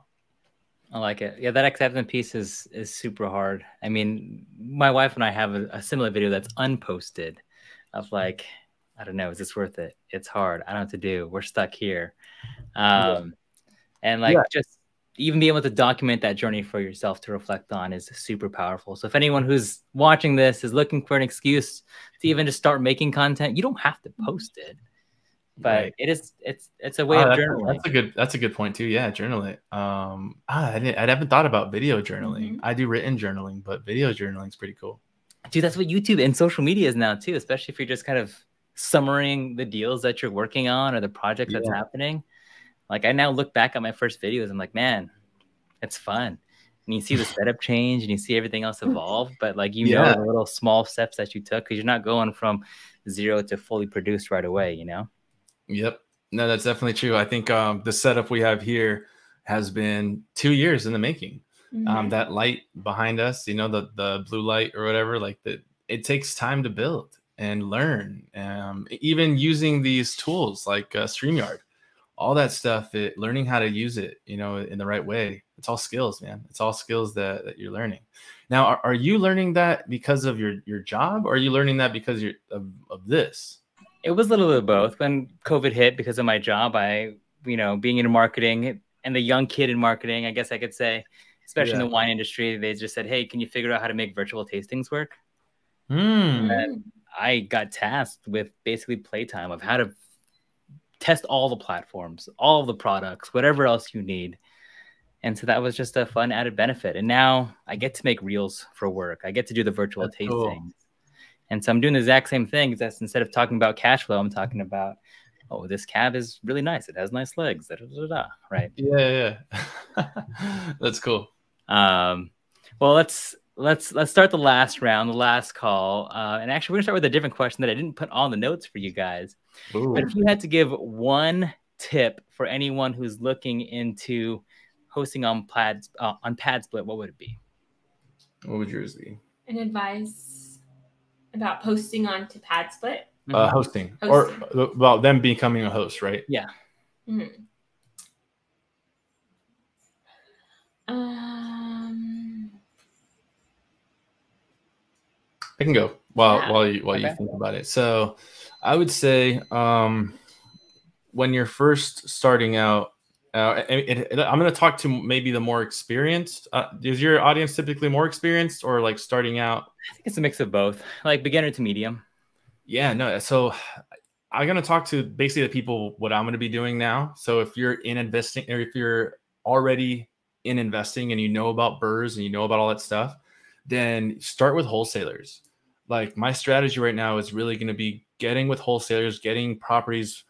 I like it. Yeah, that acceptance piece is super hard. I mean, my wife and I have a similar video that's unposted of like, I don't know, is this worth it? It's hard. I don't know what to do. We're stuck here. And like, just even be able to document that journey for yourself to reflect on is super powerful. So if anyone who's watching this is looking for an excuse to even just start making content, you don't have to post it. But it's a way of journaling. That's a good point too. Yeah, journal it. I haven't thought about video journaling. I do written journaling, but video journaling is pretty cool. Dude, that's what YouTube and social media is now too, especially if you're just kind of summarizing the deals that you're working on or the project that's happening. Like, I now look back at my first videos, I'm like, man, it's fun. And you see the setup change and you see everything else evolve, but like, you know, the little small steps that you took, because you're not going from 0 to fully produced right away, you know? Yep. No, that's definitely true. I think the setup we have here has been 2 years in the making. That light behind us, you know, the blue light or whatever, like that, it takes time to build and learn. Even using these tools like StreamYard, all that stuff, learning how to use it, you know, in the right way. It's all skills, man. It's all skills that you're learning. Now, are you learning that because of your job, or are you learning that because of this? It was a little bit of both. When COVID hit, because of my job, you know, being in marketing and the young kid in marketing, I guess I could say, especially in the wine industry, they just said, hey, can you figure out how to make virtual tastings work? And I got tasked with basically playtime of how to test all the platforms, all the products, whatever else you need. And so that was just a fun added benefit. And now I get to make reels for work. I get to do the virtual tastings. Cool. And so I'm doing the exact same thing. That's instead of talking about cash flow, I'm talking about, oh, this cab is really nice. It has nice legs. Da, da, da, da, right? Yeah. That's cool. Well, let's start the last round, the last call. And actually, we're gonna start with a different question that I didn't put on the notes for you guys. Ooh. But if you had to give one tip for anyone who's looking into hosting on PadSplit, what would it be? What would yours be? An advice about posting onto PadSplit? Hosting. Or about them becoming a host, right? Yeah. I can go while you think about it. So I would say when you're first starting out, I'm going to talk to maybe the more experienced. Is your audience typically more experienced or like starting out? I think it's a mix of both, like beginner to medium. Yeah, no. So I'm going to talk to basically the people what I'm going to be doing now. So if you're in investing, or if you're already in investing and you know about BRRRRs and you know about all that stuff, then start with wholesalers. Like my strategy right now is really going to be getting with wholesalers, getting properties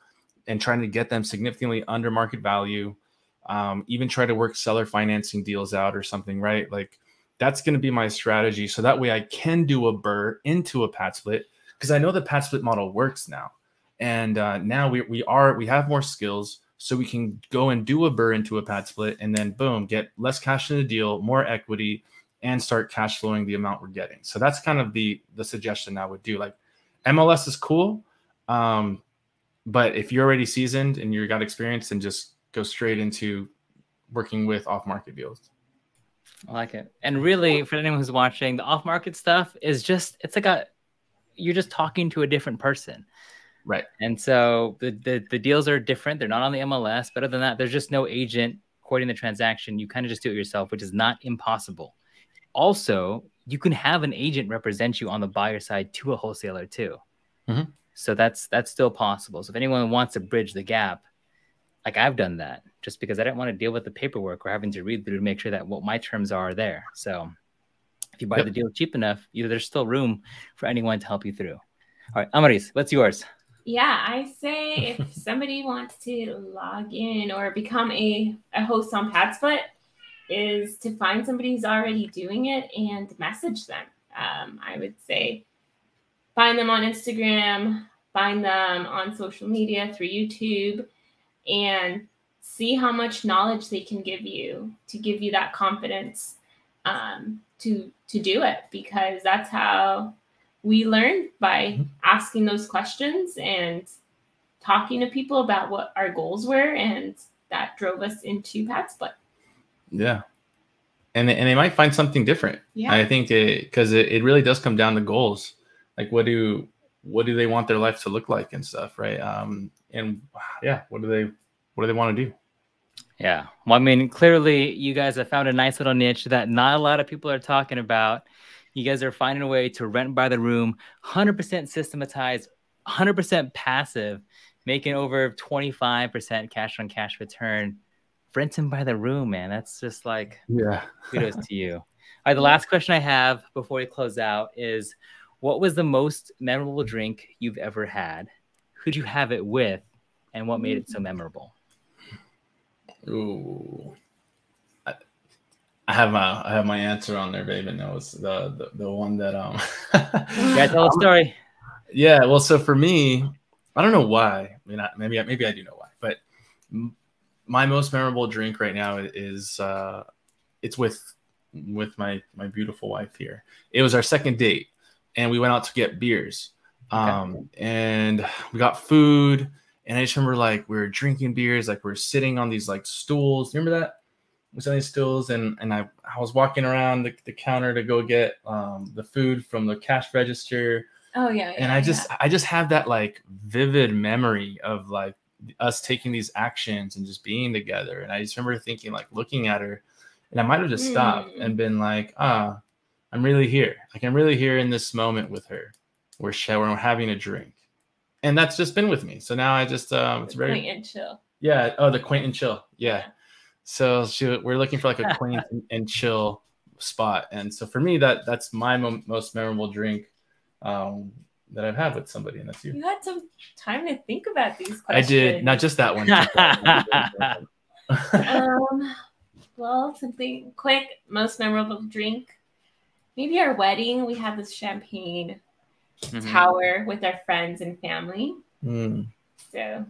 and trying to get them significantly under market value. Even try to work seller financing deals out or something, right? Like that's going to be my strategy. So that way I can do a BRRRR into a PadSplit, because I know the PadSplit model works now. And now we have more skills, so we can go and do a BRRRR into a PadSplit and then boom, get less cash in the deal, more equity, and start cash flowing the amount we're getting. So that's kind of the suggestion I would do. Like MLS is cool. But if you're already seasoned and you got experience, then just go straight into working with off-market deals. I like it. And really, for anyone who's watching, the off-market stuff is just, it's like you're just talking to a different person. Right. And so the deals are different. They're not on the MLS. But other than that, there's just no agent quoting the transaction. You kind of just do it yourself, which is not impossible. Also, you can have an agent represent you on the buyer side to a wholesaler too. Mm-hmm. So that's still possible. So if anyone wants to bridge the gap, like I've done that just because I didn't want to deal with the paperwork or having to read through to make sure that what my terms are there. So if you buy the deal cheap enough, there's still room for anyone to help you through. All right, Amaris, what's yours? Yeah, I say if somebody wants to log in or become a host on PadSplit, is to find somebody who's already doing it and message them. I would say find them on Instagram, find them on social media through YouTube, and see how much knowledge they can give you to give you that confidence to do it, because that's how we learn, by asking those questions and talking to people about what our goals were, and that drove us into PadSplit. Yeah. And they might find something different. Yeah. I think because it really does come down to goals. Like what do they want their life to look like and stuff, right? And yeah, what do they want to do? Yeah. Well, I mean, clearly you guys have found a nice little niche that not a lot of people are talking about. You guys are finding a way to rent by the room, 100% systematized, 100% passive, making over 25% cash on cash return. Renting by the room, man. That's just like, kudos to you. All right, the last question I have before we close out is, what was the most memorable drink you've ever had? Who'd you have it with, and what made it so memorable? Ooh, I have my answer on there, babe, and that was the one that Yeah, tell a story. Yeah, well, so for me, I don't know why. I mean, maybe I do know why, but my most memorable drink right now is it's with my beautiful wife here. It was our second date, and we went out to get beers. Okay. And we got food, and I just remember like we were drinking beers, like we were sitting on these like stools. Remember that? We was on these stools, and I was walking around the counter to go get the food from the cash register. Oh yeah. And I just have that like vivid memory of like us taking these actions and just being together. And I just remember thinking, like, looking at her, and I might have just stopped and been like, I'm really here. Like, I'm really here in this moment with her. We're having a drink, and that's just been with me. So now I just it's very quaint and chill. Yeah. Oh, the quaint and chill. Yeah. So we're looking for like a quaint and chill spot, and so for me that's my most memorable drink that I've had with somebody, and that's you. You had some time to think about these questions. I did, not just that one. Well, something quick. Most memorable drink. Maybe our wedding. We had this champagne tower with our friends and family. So,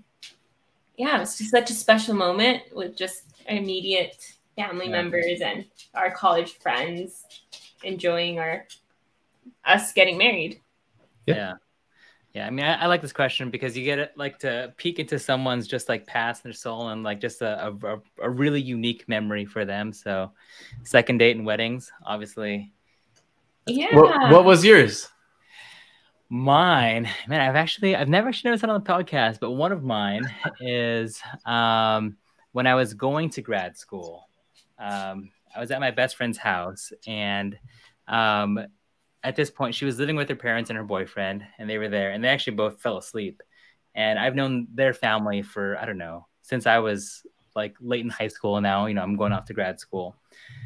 yeah, it was just such a special moment with just immediate family members and our college friends enjoying us getting married. Yeah. I mean, I like this question because you get like to peek into someone's just like past and their soul, and like just a really unique memory for them. So, second date and weddings, obviously. Yeah. What was yours? Mine, man, I've never actually noticed that on the podcast, but one of mine is when I was going to grad school. I was at my best friend's house, and at this point, she was living with her parents and her boyfriend, and they were there, and they actually both fell asleep. And I've known their family for, I don't know, since I was like late in high school. Now, I'm going off to grad school.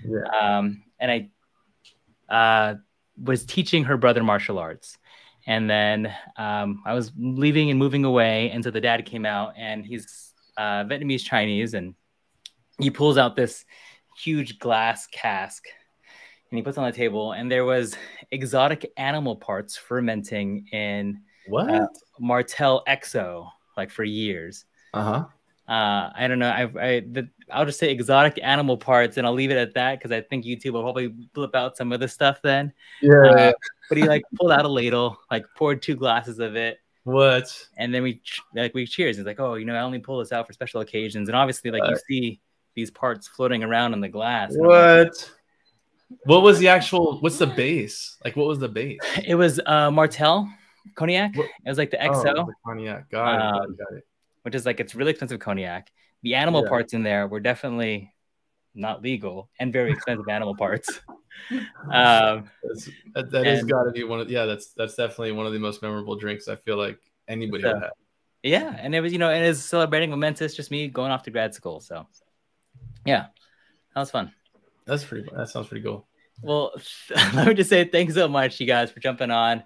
Yeah. And I was teaching her brother martial arts. And then I was leaving and moving away. And so the dad came out, and he's Vietnamese Chinese, and he pulls out this huge glass cask, and he puts it on the table, and there was exotic animal parts fermenting in Martell XO, like for years. I don't know. I'll just say exotic animal parts, and I'll leave it at that because I think YouTube will probably blip out some of the stuff then. Yeah. But he like pulled out a ladle, like poured 2 glasses of it. What? And then we cheers. He's like, oh, I only pull this out for special occasions, and obviously, like you see these parts floating around in the glass. What? What was the actual? What's the base? Like, what was the base? It was Martell cognac. It was like the XO. Oh, the cognac. Got it. Which is like, it's really expensive cognac. The animal parts in there were definitely not legal and very expensive animal parts. That has got to be one of that's definitely one of the most memorable drinks I feel like anybody would have. Yeah, and it was and it's celebrating momentous, just me going off to grad school. So yeah, that was fun. That sounds pretty cool. Well, let me just say thanks so much, you guys, for jumping on.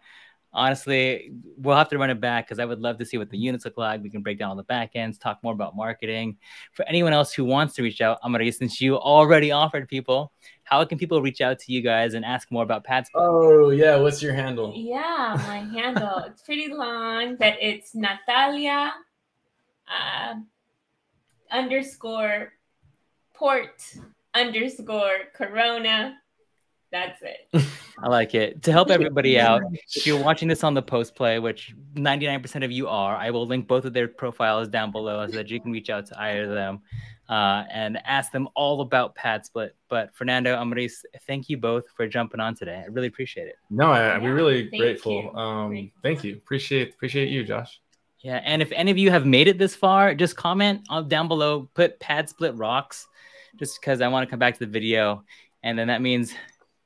Honestly, we'll have to run it back because I would love to see what the units look like. We can break down all the back ends, talk more about marketing. For anyone else who wants to reach out, Amaris, since you already offered people, how can people reach out to you guys and ask more about PadSplit? Oh, yeah. What's your handle? Yeah, my handle. It's pretty long, but it's Natalia _port_Corona. That's it. I like it. To help everybody out, if you're watching this on the post play, which 99% of you are, I will link both of their profiles down below so that you can reach out to either of them and ask them all about PadSplit. But Fernando, Amaris, thank you both for jumping on today. I really appreciate it. No, we're really grateful. Thank you. Appreciate you, Josh. Yeah, and if any of you have made it this far, just comment down below, put PadSplit rocks, just because I want to come back to the video. And then that means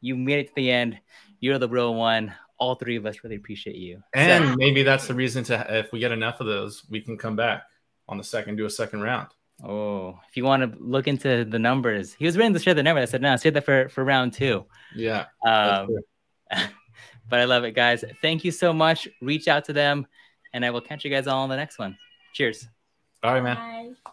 you made it to the end. You're the real one. All 3 of us really appreciate you. And maybe that's the reason if we get enough of those, we can come back on do a second round. Oh, if you want to look into the numbers, he was ready to share the number. I said, no, save that for round 2. Yeah. But I love it, guys. Thank you so much. Reach out to them, and I will catch you guys all on the next one. Cheers. All right, man. Bye.